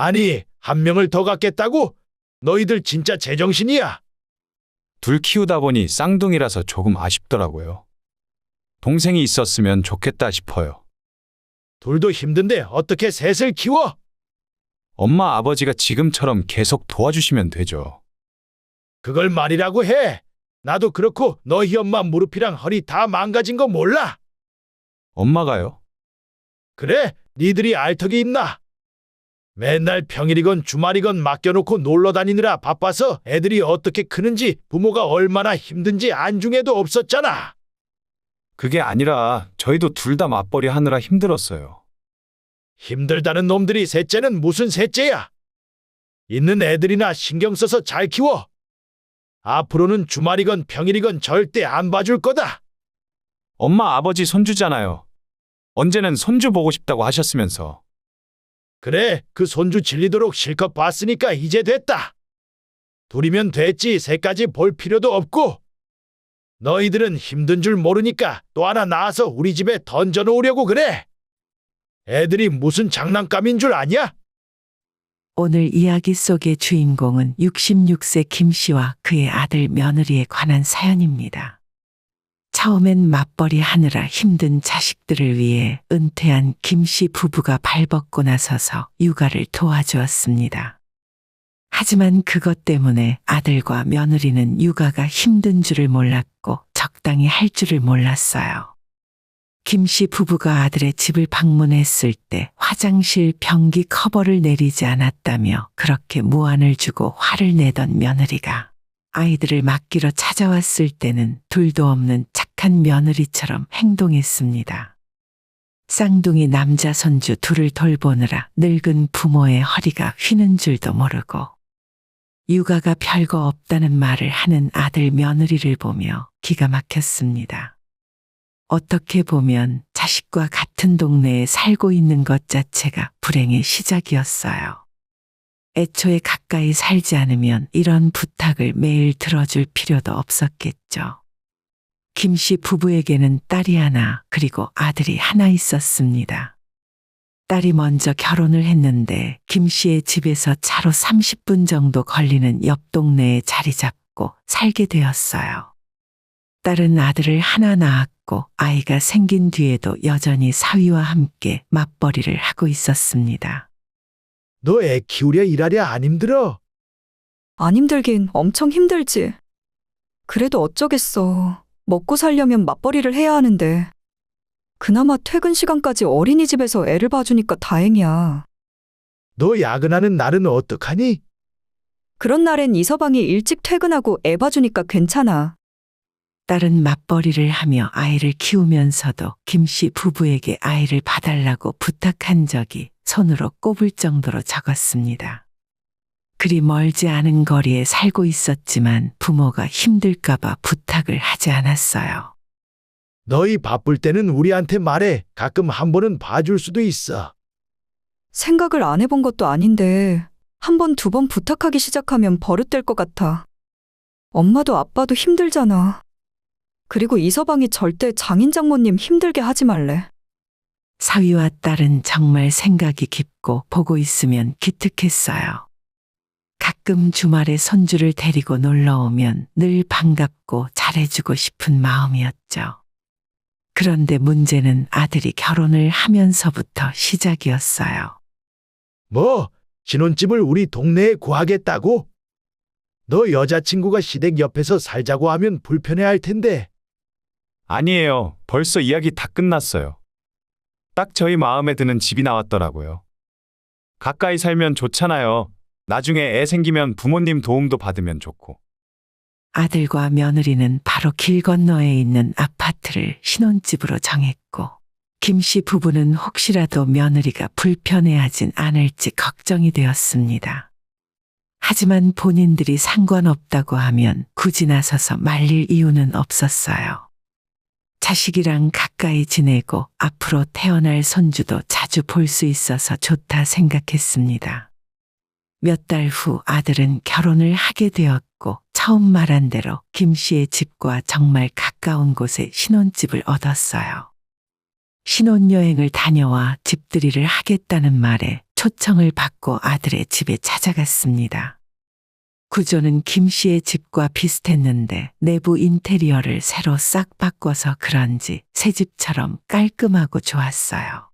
아니, 한 명을 더 갖겠다고? 너희들 진짜 제정신이야? 둘 키우다 보니 쌍둥이라서 조금 아쉽더라고요. 동생이 있었으면 좋겠다 싶어요. 둘도 힘든데 어떻게 셋을 키워? 엄마 아버지가 지금처럼 계속 도와주시면 되죠. 그걸 말이라고 해. 나도 그렇고 너희 엄마 무릎이랑 허리 다 망가진 거 몰라? 엄마가요? 그래, 니들이 알 턱이 있나? 맨날 평일이건 주말이건 맡겨놓고 놀러 다니느라 바빠서 애들이 어떻게 크는지 부모가 얼마나 힘든지 안중에도 없었잖아. 그게 아니라 저희도 둘 다 맞벌이 하느라 힘들었어요. 힘들다는 놈들이 셋째는 무슨 셋째야? 있는 애들이나 신경 써서 잘 키워. 앞으로는 주말이건 평일이건 절대 안 봐줄 거다. 엄마 아버지 손주잖아요. 언제는 손주 보고 싶다고 하셨으면서. 그래, 그 손주 질리도록 실컷 봤으니까 이제 됐다. 둘이면 됐지 셋까지 볼 필요도 없고. 너희들은 힘든 줄 모르니까 또 하나 낳아서 우리 집에 던져놓으려고 그래. 애들이 무슨 장난감인 줄 아냐? 오늘 이야기 속의 주인공은 66세 김 씨와 그의 아들 며느리에 관한 사연입니다. 처음엔 맞벌이 하느라 힘든 자식들을 위해 은퇴한 김 씨 부부가 발벗고 나서서 육아를 도와주었습니다. 하지만 그것 때문에 아들과 며느리는 육아가 힘든 줄을 몰랐고 적당히 할 줄을 몰랐어요. 김 씨 부부가 아들의 집을 방문했을 때 화장실 변기 커버를 내리지 않았다며 그렇게 무안을 주고 화를 내던 며느리가 아이들을 맡기러 찾아왔을 때는 둘도 없는 착한 며느리처럼 행동했습니다. 쌍둥이 남자 손주 둘을 돌보느라 늙은 부모의 허리가 휘는 줄도 모르고 육아가 별거 없다는 말을 하는 아들 며느리를 보며 기가 막혔습니다. 어떻게 보면 자식과 같은 동네에 살고 있는 것 자체가 불행의 시작이었어요. 애초에 가까이 살지 않으면 이런 부탁을 매일 들어줄 필요도 없었겠죠. 김 씨 부부에게는 딸이 하나 그리고 아들이 하나 있었습니다. 딸이 먼저 결혼을 했는데 김 씨의 집에서 차로 30분 정도 걸리는 옆 동네에 자리 잡고 살게 되었어요. 딸은 아들을 하나 낳았고 아이가 생긴 뒤에도 여전히 사위와 함께 맞벌이를 하고 있었습니다. 너 애 키우랴 일하랴 안 힘들어? 안 힘들긴 엄청 힘들지. 그래도 어쩌겠어. 먹고 살려면 맞벌이를 해야 하는데. 그나마 퇴근 시간까지 어린이집에서 애를 봐주니까 다행이야. 너 야근하는 날은 어떡하니? 그런 날엔 이서방이 일찍 퇴근하고 애 봐주니까 괜찮아. 딸은 맞벌이를 하며 아이를 키우면서도 김 씨 부부에게 아이를 봐달라고 부탁한 적이 손으로 꼽을 정도로 적었습니다. 그리 멀지 않은 거리에 살고 있었지만 부모가 힘들까봐 부탁을 하지 않았어요. 너희 바쁠 때는 우리한테 말해. 가끔 한 번은 봐줄 수도 있어. 생각을 안 해본 것도 아닌데 한 번, 두 번 부탁하기 시작하면 버릇될 것 같아. 엄마도 아빠도 힘들잖아. 그리고 이서방이 절대 장인 장모님 힘들게 하지 말래. 사위와 딸은 정말 생각이 깊고 보고 있으면 기특했어요. 가끔 주말에 손주를 데리고 놀러 오면 늘 반갑고 잘해주고 싶은 마음이었죠. 그런데 문제는 아들이 결혼을 하면서부터 시작이었어요. 뭐? 신혼집을 우리 동네에 구하겠다고? 너 여자친구가 시댁 옆에서 살자고 하면 불편해할 텐데. 아니에요. 벌써 이야기 다 끝났어요. 딱 저희 마음에 드는 집이 나왔더라고요. 가까이 살면 좋잖아요. 나중에 애 생기면 부모님 도움도 받으면 좋고. 아들과 며느리는 바로 길 건너에 있는 아파트를 신혼집으로 정했고 김 씨 부부는 혹시라도 며느리가 불편해하진 않을지 걱정이 되었습니다. 하지만 본인들이 상관없다고 하면 굳이 나서서 말릴 이유는 없었어요. 자식이랑 가까이 지내고 앞으로 태어날 손주도 자주 볼 수 있어서 좋다 생각했습니다. 몇 달 후 아들은 결혼을 하게 되었고 처음 말한 대로 김 씨의 집과 정말 가까운 곳에 신혼집을 얻었어요. 신혼여행을 다녀와 집들이를 하겠다는 말에 초청을 받고 아들의 집에 찾아갔습니다. 구조는 김 씨의 집과 비슷했는데 내부 인테리어를 새로 싹 바꿔서 그런지 새 집처럼 깔끔하고 좋았어요.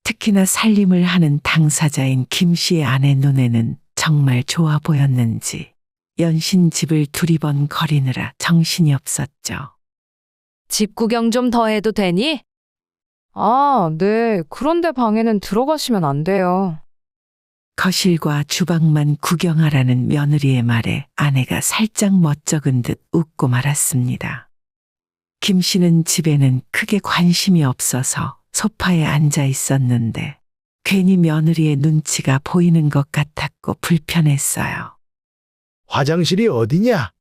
특히나 살림을 하는 당사자인 김 씨의 아내 눈에는 정말 좋아 보였는지 연신 집을 두리번 거리느라 정신이 없었죠. 집 구경 좀 더 해도 되니? 아, 네. 그런데 방에는 들어가시면 안 돼요. 거실과 주방만 구경하라는 며느리의 말에 아내가 살짝 멋쩍은 듯 웃고 말았습니다. 김 씨는 집에는 크게 관심이 없어서 소파에 앉아 있었는데 괜히 며느리의 눈치가 보이는 것 같았고 불편했어요. 화장실이 어디냐?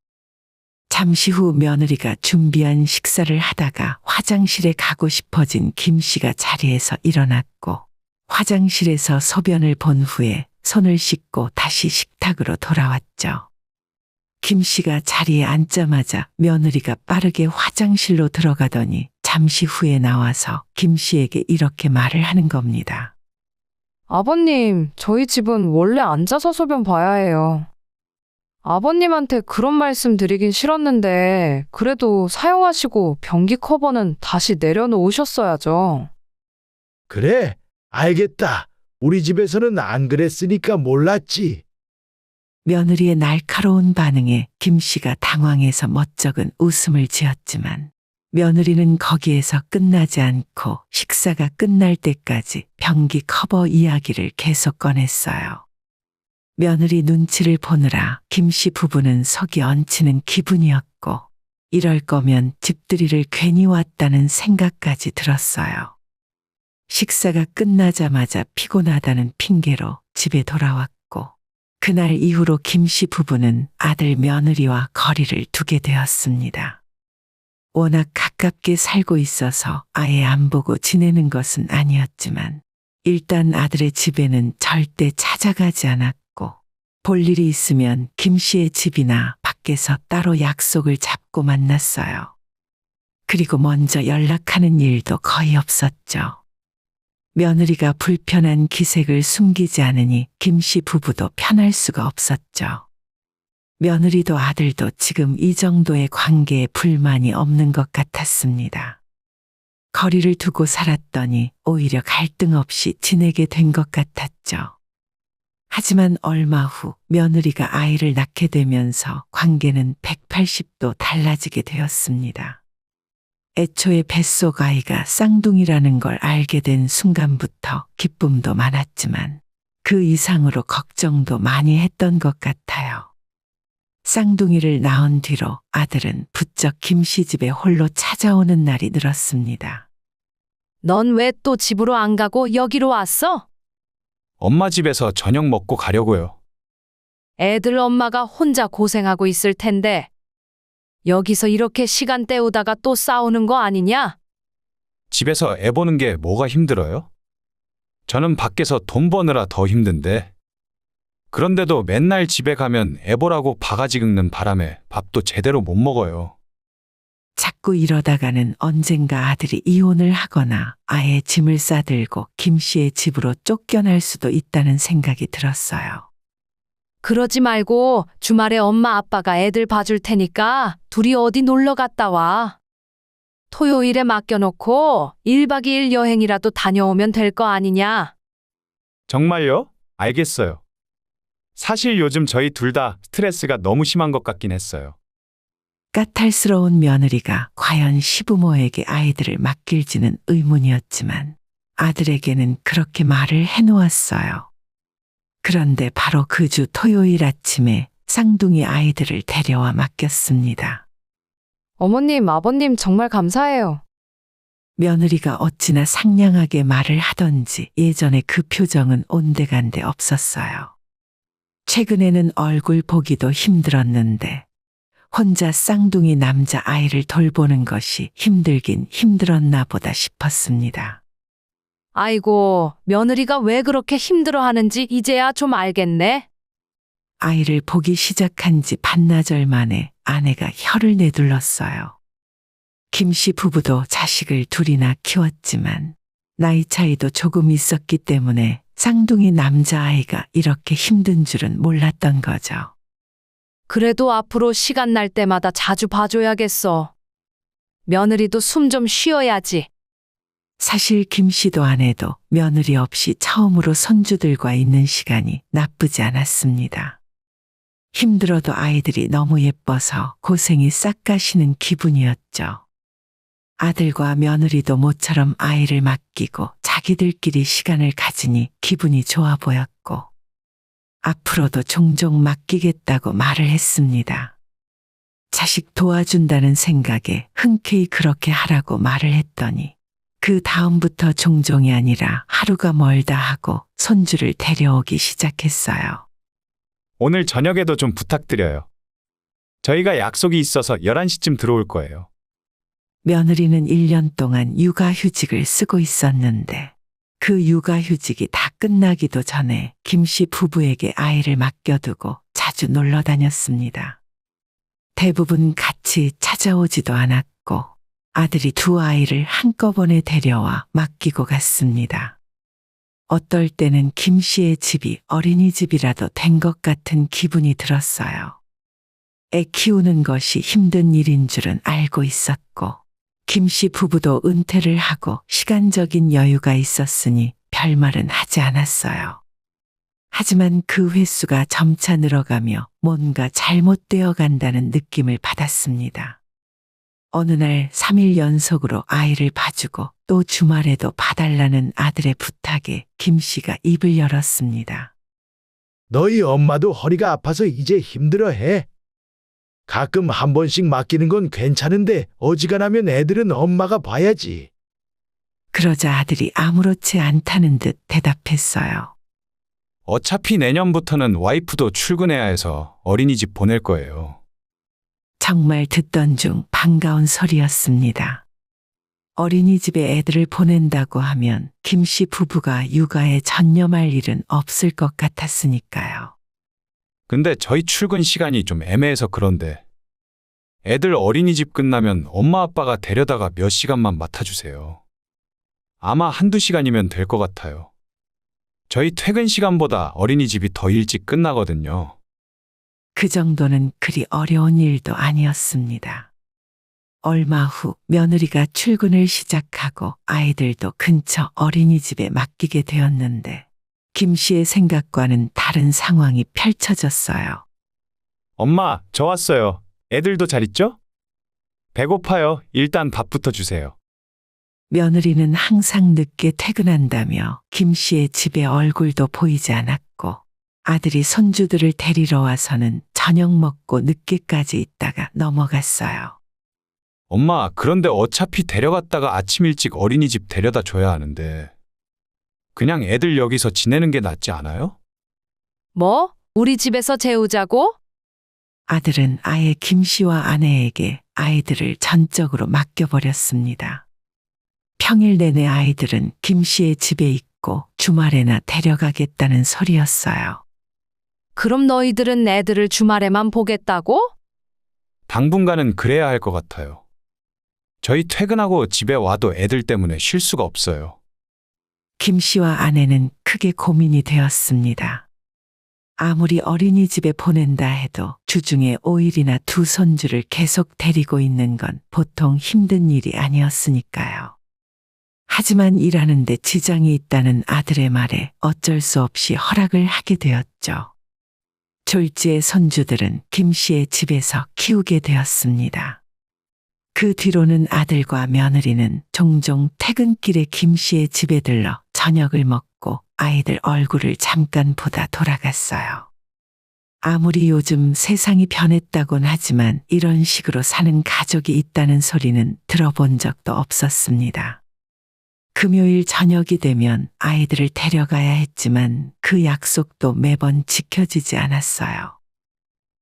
잠시 후 며느리가 준비한 식사를 하다가 화장실에 가고 싶어진 김 씨가 자리에서 일어났고 화장실에서 소변을 본 후에 손을 씻고 다시 식탁으로 돌아왔죠. 김 씨가 자리에 앉자마자 며느리가 빠르게 화장실로 들어가더니 잠시 후에 나와서 김 씨에게 이렇게 말을 하는 겁니다. 아버님, 저희 집은 원래 앉아서 소변 봐야 해요. 아버님한테 그런 말씀 드리긴 싫었는데 그래도 사용하시고 변기 커버는 다시 내려놓으셨어야죠. 그래, 알겠다. 우리 집에서는 안 그랬으니까 몰랐지. 며느리의 날카로운 반응에 김 씨가 당황해서 멋쩍은 웃음을 지었지만 며느리는 거기에서 끝나지 않고 식사가 끝날 때까지 변기 커버 이야기를 계속 꺼냈어요. 며느리 눈치를 보느라 김 씨 부부는 속이 얹히는 기분이었고 이럴 거면 집들이를 괜히 왔다는 생각까지 들었어요. 식사가 끝나자마자 피곤하다는 핑계로 집에 돌아왔고 그날 이후로 김 씨 부부는 아들 며느리와 거리를 두게 되었습니다. 워낙 가깝게 살고 있어서 아예 안 보고 지내는 것은 아니었지만 일단 아들의 집에는 절대 찾아가지 않았고 볼 일이 있으면 김 씨의 집이나 밖에서 따로 약속을 잡고 만났어요. 그리고 먼저 연락하는 일도 거의 없었죠. 며느리가 불편한 기색을 숨기지 않으니 김 씨 부부도 편할 수가 없었죠. 며느리도 아들도 지금 이 정도의 관계에 불만이 없는 것 같았습니다. 거리를 두고 살았더니 오히려 갈등 없이 지내게 된 것 같았죠. 하지만 얼마 후 며느리가 아이를 낳게 되면서 관계는 180도 달라지게 되었습니다. 애초에 뱃속 아이가 쌍둥이라는 걸 알게 된 순간부터 기쁨도 많았지만 그 이상으로 걱정도 많이 했던 것 같아요. 쌍둥이를 낳은 뒤로 아들은 부쩍 김 씨 집에 홀로 찾아오는 날이 늘었습니다. 넌 왜 또 집으로 안 가고 여기로 왔어? 엄마 집에서 저녁 먹고 가려고요. 애들 엄마가 혼자 고생하고 있을 텐데 여기서 이렇게 시간 때우다가 또 싸우는 거 아니냐? 집에서 애 보는 게 뭐가 힘들어요? 저는 밖에서 돈 버느라 더 힘든데. 그런데도 맨날 집에 가면 애 보라고 바가지 긁는 바람에 밥도 제대로 못 먹어요. 자꾸 이러다가는 언젠가 아들이 이혼을 하거나 아예 짐을 싸들고 김 씨의 집으로 쫓겨날 수도 있다는 생각이 들었어요. 그러지 말고 주말에 엄마 아빠가 애들 봐줄 테니까 둘이 어디 놀러 갔다 와. 토요일에 맡겨놓고 1박 2일 여행이라도 다녀오면 될 거 아니냐? 정말요? 알겠어요. 사실 요즘 저희 둘 다 스트레스가 너무 심한 것 같긴 했어요. 까탈스러운 며느리가 과연 시부모에게 아이들을 맡길지는 의문이었지만 아들에게는 그렇게 말을 해놓았어요. 그런데 바로 그 주 토요일 아침에 쌍둥이 아이들을 데려와 맡겼습니다. 어머님, 아버님 정말 감사해요. 며느리가 어찌나 상냥하게 말을 하던지 예전에 그 표정은 온데간데 없었어요. 최근에는 얼굴 보기도 힘들었는데 혼자 쌍둥이 남자 아이를 돌보는 것이 힘들긴 힘들었나 보다 싶었습니다. 아이고, 며느리가 왜 그렇게 힘들어하는지 이제야 좀 알겠네. 아이를 보기 시작한 지 반나절 만에 아내가 혀를 내둘렀어요. 김 씨 부부도 자식을 둘이나 키웠지만 나이 차이도 조금 있었기 때문에 쌍둥이 남자아이가 이렇게 힘든 줄은 몰랐던 거죠. 그래도 앞으로 시간 날 때마다 자주 봐줘야겠어. 며느리도 숨 좀 쉬어야지. 사실 김 씨도 아내도 며느리 없이 처음으로 손주들과 있는 시간이 나쁘지 않았습니다. 힘들어도 아이들이 너무 예뻐서 고생이 싹 가시는 기분이었죠. 아들과 며느리도 모처럼 아이를 맡기고 자기들끼리 시간을 가지니 기분이 좋아 보였고, 앞으로도 종종 맡기겠다고 말을 했습니다. 자식 도와준다는 생각에 흔쾌히 그렇게 하라고 말을 했더니, 그 다음부터 종종이 아니라 하루가 멀다 하고 손주를 데려오기 시작했어요. 오늘 저녁에도 좀 부탁드려요. 저희가 약속이 있어서 11시쯤 들어올 거예요. 며느리는 1년 동안 육아휴직을 쓰고 있었는데, 그 육아휴직이 다 끝나기도 전에 김 씨 부부에게 아이를 맡겨두고 자주 놀러 다녔습니다. 대부분 같이 찾아오지도 않았고, 아들이 두 아이를 한꺼번에 데려와 맡기고 갔습니다. 어떨 때는 김 씨의 집이 어린이집이라도 된 것 같은 기분이 들었어요. 애 키우는 것이 힘든 일인 줄은 알고 있었고, 김 씨 부부도 은퇴를 하고 시간적인 여유가 있었으니 별말은 하지 않았어요. 하지만 그 횟수가 점차 늘어가며 뭔가 잘못되어 간다는 느낌을 받았습니다. 어느 날 3일 연속으로 아이를 봐주고 또 주말에도 봐달라는 아들의 부탁에 김 씨가 입을 열었습니다. 너희 엄마도 허리가 아파서 이제 힘들어해. 가끔 한 번씩 맡기는 건 괜찮은데 어지간하면 애들은 엄마가 봐야지. 그러자 아들이 아무렇지 않다는 듯 대답했어요. 어차피 내년부터는 와이프도 출근해야 해서 어린이집 보낼 거예요. 정말 듣던 중 반가운 소리였습니다. 어린이집에 애들을 보낸다고 하면 김 씨 부부가 육아에 전념할 일은 없을 것 같았으니까요. 근데 저희 출근 시간이 좀 애매해서 그런데 애들 어린이집 끝나면 엄마 아빠가 데려다가 몇 시간만 맡아주세요. 아마 한두 시간이면 될 것 같아요. 저희 퇴근 시간보다 어린이집이 더 일찍 끝나거든요. 그 정도는 그리 어려운 일도 아니었습니다. 얼마 후 며느리가 출근을 시작하고 아이들도 근처 어린이집에 맡기게 되었는데, 김 씨의 생각과는 다른 상황이 펼쳐졌어요. 엄마, 저 왔어요. 애들도 잘 있죠? 배고파요. 일단 밥부터 주세요. 며느리는 항상 늦게 퇴근한다며 김 씨의 집에 얼굴도 보이지 않았고, 아들이 손주들을 데리러 와서는 저녁 먹고 늦게까지 있다가 넘어갔어요. 엄마, 그런데 어차피 데려갔다가 아침 일찍 어린이집 데려다 줘야 하는데 그냥 애들 여기서 지내는 게 낫지 않아요? 뭐? 우리 집에서 재우자고? 아들은 아예 김 씨와 아내에게 아이들을 전적으로 맡겨버렸습니다. 평일 내내 아이들은 김 씨의 집에 있고 주말에나 데려가겠다는 소리였어요. 그럼 너희들은 애들을 주말에만 보겠다고? 당분간은 그래야 할 것 같아요. 저희 퇴근하고 집에 와도 애들 때문에 쉴 수가 없어요. 김 씨와 아내는 크게 고민이 되었습니다. 아무리 어린이집에 보낸다 해도 주중에 5일이나 두 손주를 계속 데리고 있는 건 보통 힘든 일이 아니었으니까요. 하지만 일하는데 지장이 있다는 아들의 말에 어쩔 수 없이 허락을 하게 되었죠. 졸지의 손주들은 김 씨의 집에서 키우게 되었습니다. 그 뒤로는 아들과 며느리는 종종 퇴근길에 김 씨의 집에 들러 저녁을 먹고 아이들 얼굴을 잠깐 보다 돌아갔어요. 아무리 요즘 세상이 변했다곤 하지만 이런 식으로 사는 가족이 있다는 소리는 들어본 적도 없었습니다. 금요일 저녁이 되면 아이들을 데려가야 했지만 그 약속도 매번 지켜지지 않았어요.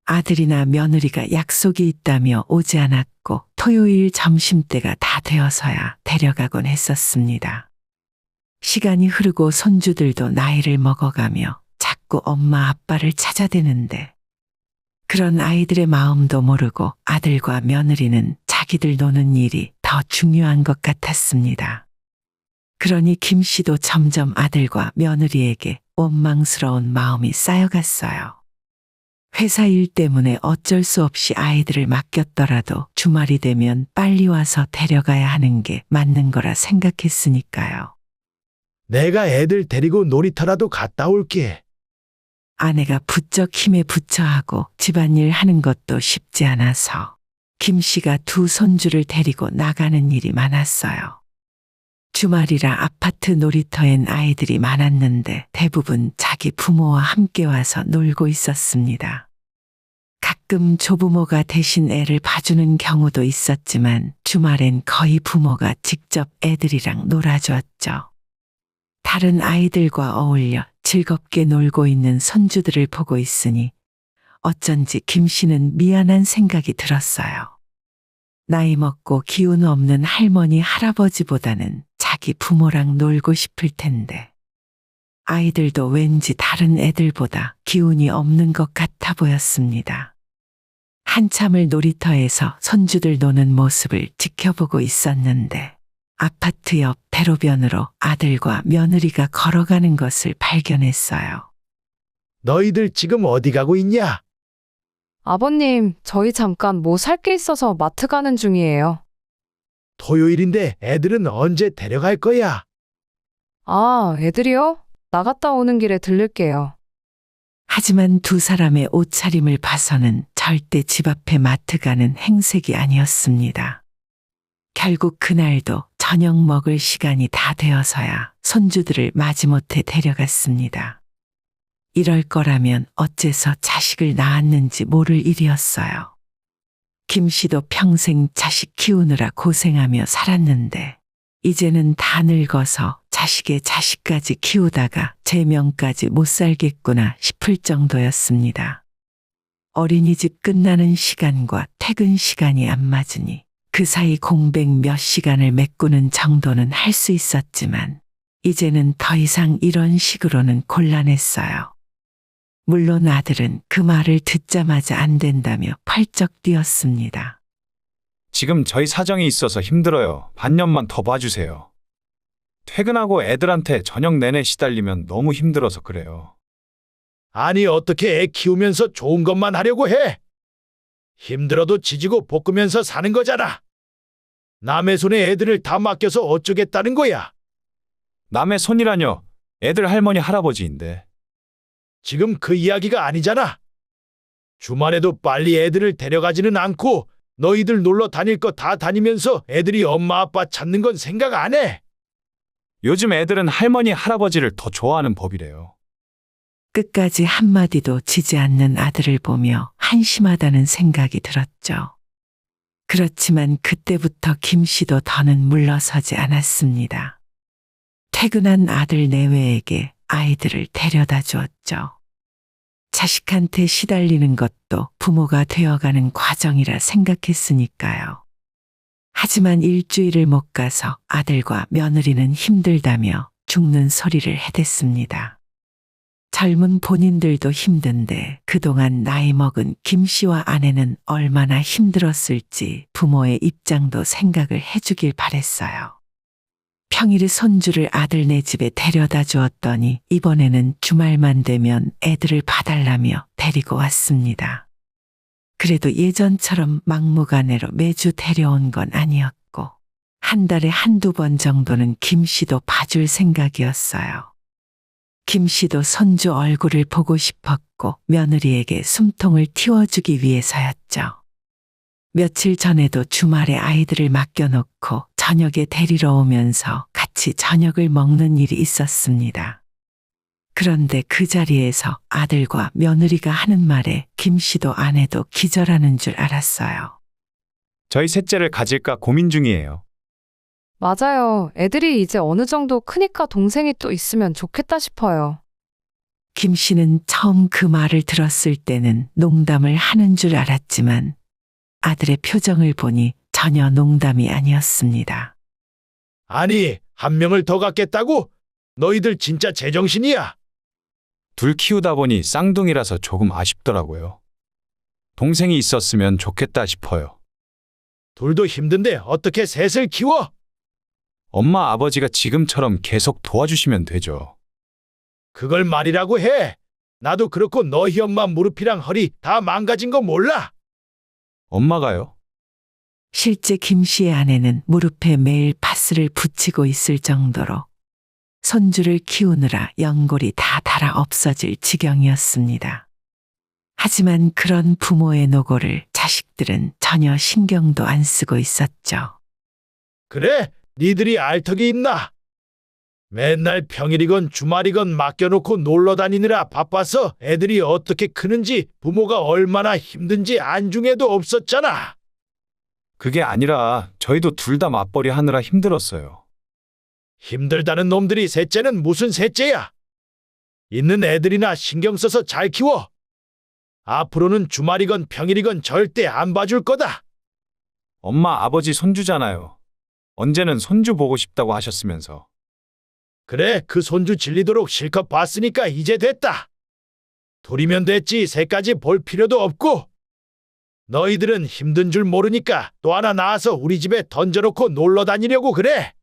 아들이나 며느리가 약속이 있다며 오지 않았고 토요일 점심때가 다 되어서야 데려가곤 했었습니다. 시간이 흐르고 손주들도 나이를 먹어가며 자꾸 엄마 아빠를 찾아대는데, 그런 아이들의 마음도 모르고 아들과 며느리는 자기들 노는 일이 더 중요한 것 같았습니다. 그러니 김 씨도 점점 아들과 며느리에게 원망스러운 마음이 쌓여갔어요. 회사 일 때문에 어쩔 수 없이 아이들을 맡겼더라도 주말이 되면 빨리 와서 데려가야 하는 게 맞는 거라 생각했으니까요. 내가 애들 데리고 놀이터라도 갔다 올게. 아내가 부쩍 힘에 부처하고 집안일 하는 것도 쉽지 않아서 김 씨가 두 손주를 데리고 나가는 일이 많았어요. 주말이라 아파트 놀이터엔 아이들이 많았는데 대부분 자기 부모와 함께 와서 놀고 있었습니다. 가끔 조부모가 대신 애를 봐주는 경우도 있었지만 주말엔 거의 부모가 직접 애들이랑 놀아주었죠. 다른 아이들과 어울려 즐겁게 놀고 있는 손주들을 보고 있으니 어쩐지 김 씨는 미안한 생각이 들었어요. 나이 먹고 기운 없는 할머니, 할아버지보다는 자기 부모랑 놀고 싶을 텐데 아이들도 왠지 다른 애들보다 기운이 없는 것 같아 보였습니다. 한참을 놀이터에서 손주들 노는 모습을 지켜보고 있었는데 아파트 옆 대로변으로 아들과 며느리가 걸어가는 것을 발견했어요. 너희들 지금 어디 가고 있냐? 아버님, 저희 잠깐 뭐 살 게 있어서 마트 가는 중이에요. 토요일인데 애들은 언제 데려갈 거야? 아, 애들이요? 나갔다 오는 길에 들를게요. 하지만 두 사람의 옷차림을 봐서는 절대 집 앞에 마트 가는 행색이 아니었습니다. 결국 그날도 저녁 먹을 시간이 다 되어서야 손주들을 마지못해 데려갔습니다. 이럴 거라면 어째서 자식을 낳았는지 모를 일이었어요. 김 씨도 평생 자식 키우느라 고생하며 살았는데 이제는 다 늙어서 자식의 자식까지 키우다가 제 명까지 못 살겠구나 싶을 정도였습니다. 어린이집 끝나는 시간과 퇴근 시간이 안 맞으니 그 사이 공백 몇 시간을 메꾸는 정도는 할 수 있었지만 이제는 더 이상 이런 식으로는 곤란했어요. 물론 아들은 그 말을 듣자마자 안 된다며 펄쩍 뛰었습니다. 지금 저희 사정이 있어서 힘들어요. 반년만 더 봐주세요. 퇴근하고 애들한테 저녁 내내 시달리면 너무 힘들어서 그래요. 아니 어떻게 애 키우면서 좋은 것만 하려고 해? 힘들어도 지지고 볶으면서 사는 거잖아. 남의 손에 애들을 다 맡겨서 어쩌겠다는 거야. 남의 손이라뇨. 애들 할머니 할아버지인데. 지금 그 이야기가 아니잖아. 주말에도 빨리 애들을 데려가지는 않고 너희들 놀러 다닐 거 다 다니면서 애들이 엄마 아빠 찾는 건 생각 안 해. 요즘 애들은 할머니 할아버지를 더 좋아하는 법이래요. 끝까지 한마디도 지지 않는 아들을 보며 한심하다는 생각이 들었죠. 그렇지만 그때부터 김 씨도 더는 물러서지 않았습니다. 퇴근한 아들 내외에게 아이들을 데려다 주었죠. 자식한테 시달리는 것도 부모가 되어가는 과정이라 생각했으니까요. 하지만 일주일을 못 가서 아들과 며느리는 힘들다며 죽는 소리를 해댔습니다. 젊은 본인들도 힘든데 그동안 나이 먹은 김 씨와 아내는 얼마나 힘들었을지 부모의 입장도 생각을 해주길 바랬어요. 평일에 손주를 아들네 집에 데려다 주었더니 이번에는 주말만 되면 애들을 봐달라며 데리고 왔습니다. 그래도 예전처럼 막무가내로 매주 데려온 건 아니었고 한 달에 한두 번 정도는 김 씨도 봐줄 생각이었어요. 김 씨도 손주 얼굴을 보고 싶었고 며느리에게 숨통을 틔워주기 위해서였죠. 며칠 전에도 주말에 아이들을 맡겨놓고 저녁에 데리러 오면서 같이 저녁을 먹는 일이 있었습니다. 그런데 그 자리에서 아들과 며느리가 하는 말에 김 씨도 아내도 기절하는 줄 알았어요. 저희 셋째를 가질까 고민 중이에요. 맞아요. 애들이 이제 어느 정도 크니까 동생이 또 있으면 좋겠다 싶어요. 김 씨는 처음 그 말을 들었을 때는 농담을 하는 줄 알았지만 아들의 표정을 보니 전혀 농담이 아니었습니다. 아니, 한 명을 더 갖겠다고? 너희들 진짜 제정신이야. 둘 키우다 보니 쌍둥이라서 조금 아쉽더라고요. 동생이 있었으면 좋겠다 싶어요. 둘도 힘든데 어떻게 셋을 키워? 엄마 아버지가 지금처럼 계속 도와주시면 되죠. 그걸 말이라고 해. 나도 그렇고 너희 엄마 무릎이랑 허리 다 망가진 거 몰라? 엄마가요? 실제 김 씨의 아내는 무릎에 매일 파스를 붙이고 있을 정도로 손주를 키우느라 연골이 다 닳아 없어질 지경이었습니다. 하지만 그런 부모의 노고를 자식들은 전혀 신경도 안 쓰고 있었죠. 그래? 니들이 알턱이 있나? 맨날 평일이건 주말이건 맡겨놓고 놀러 다니느라 바빠서 애들이 어떻게 크는지 부모가 얼마나 힘든지 안중에도 없었잖아. 그게 아니라 저희도 둘 다 맞벌이 하느라 힘들었어요. 힘들다는 놈들이 셋째는 무슨 셋째야? 있는 애들이나 신경 써서 잘 키워. 앞으로는 주말이건 평일이건 절대 안 봐줄 거다. 엄마 아버지 손주잖아요. 언제는 손주 보고 싶다고 하셨으면서. 그래, 그 손주 질리도록 실컷 봤으니까 이제 됐다. 둘이면 됐지 셋까지 볼 필요도 없고. 너희들은 힘든 줄 모르니까 또 하나 낳아서 우리 집에 던져놓고 놀러 다니려고 그래.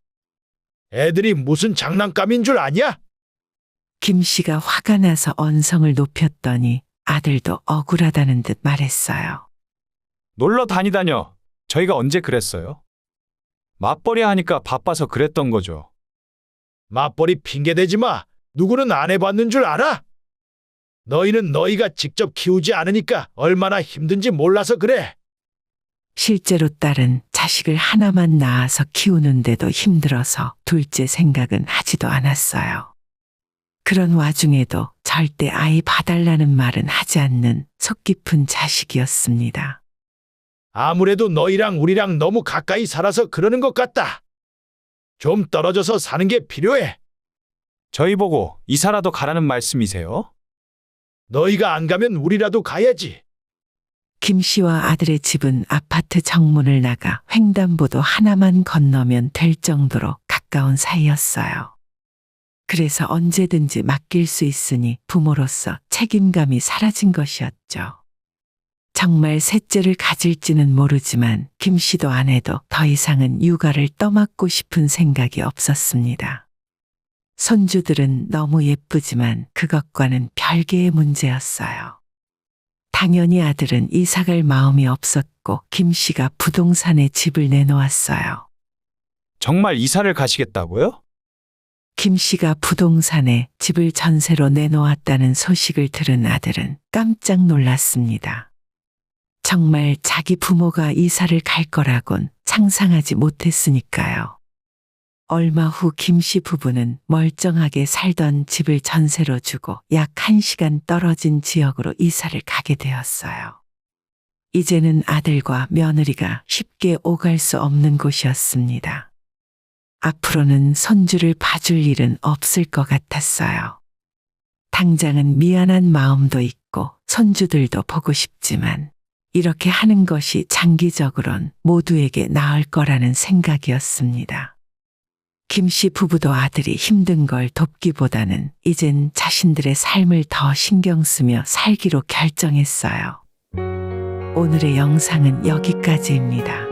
애들이 무슨 장난감인 줄 아냐? 김 씨가 화가 나서 언성을 높였더니 아들도 억울하다는 듯 말했어요. 놀러 다니다녀. 저희가 언제 그랬어요? 맞벌이 하니까 바빠서 그랬던 거죠. 맞벌이 핑계대지 마. 누구는 안 해봤는 줄 알아? 너희는 너희가 직접 키우지 않으니까 얼마나 힘든지 몰라서 그래. 실제로 딸은 자식을 하나만 낳아서 키우는데도 힘들어서 둘째 생각은 하지도 않았어요. 그런 와중에도 절대 아이 봐달라는 말은 하지 않는 속 깊은 자식이었습니다. 아무래도 너희랑 우리랑 너무 가까이 살아서 그러는 것 같다. 좀 떨어져서 사는 게 필요해. 저희 보고 이사라도 가라는 말씀이세요? 너희가 안 가면 우리라도 가야지. 김 씨와 아들의 집은 아파트 정문을 나가 횡단보도 하나만 건너면 될 정도로 가까운 사이였어요. 그래서 언제든지 맡길 수 있으니 부모로서 책임감이 사라진 것이었죠. 정말 셋째를 가질지는 모르지만 김 씨도 아내도 더 이상은 육아를 떠맡고 싶은 생각이 없었습니다. 손주들은 너무 예쁘지만 그것과는 별개의 문제였어요. 당연히 아들은 이사갈 마음이 없었고 김 씨가 부동산에 집을 내놓았어요. 정말 이사를 가시겠다고요? 김 씨가 부동산에 집을 전세로 내놓았다는 소식을 들은 아들은 깜짝 놀랐습니다. 정말 자기 부모가 이사를 갈 거라곤 상상하지 못했으니까요. 얼마 후 김 씨 부부는 멀쩡하게 살던 집을 전세로 주고 약 1시간 떨어진 지역으로 이사를 가게 되었어요. 이제는 아들과 며느리가 쉽게 오갈 수 없는 곳이었습니다. 앞으로는 손주를 봐줄 일은 없을 것 같았어요. 당장은 미안한 마음도 있고 손주들도 보고 싶지만 이렇게 하는 것이 장기적으론 모두에게 나을 거라는 생각이었습니다. 김 씨 부부도 아들이 힘든 걸 돕기보다는 이젠 자신들의 삶을 더 신경 쓰며 살기로 결정했어요. 오늘의 영상은 여기까지입니다.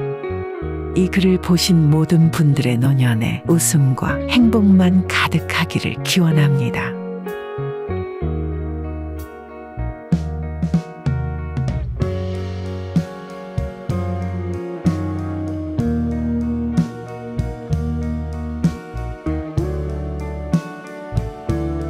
이 글을 보신 모든 분들의 노년에 웃음과 행복만 가득하기를 기원합니다.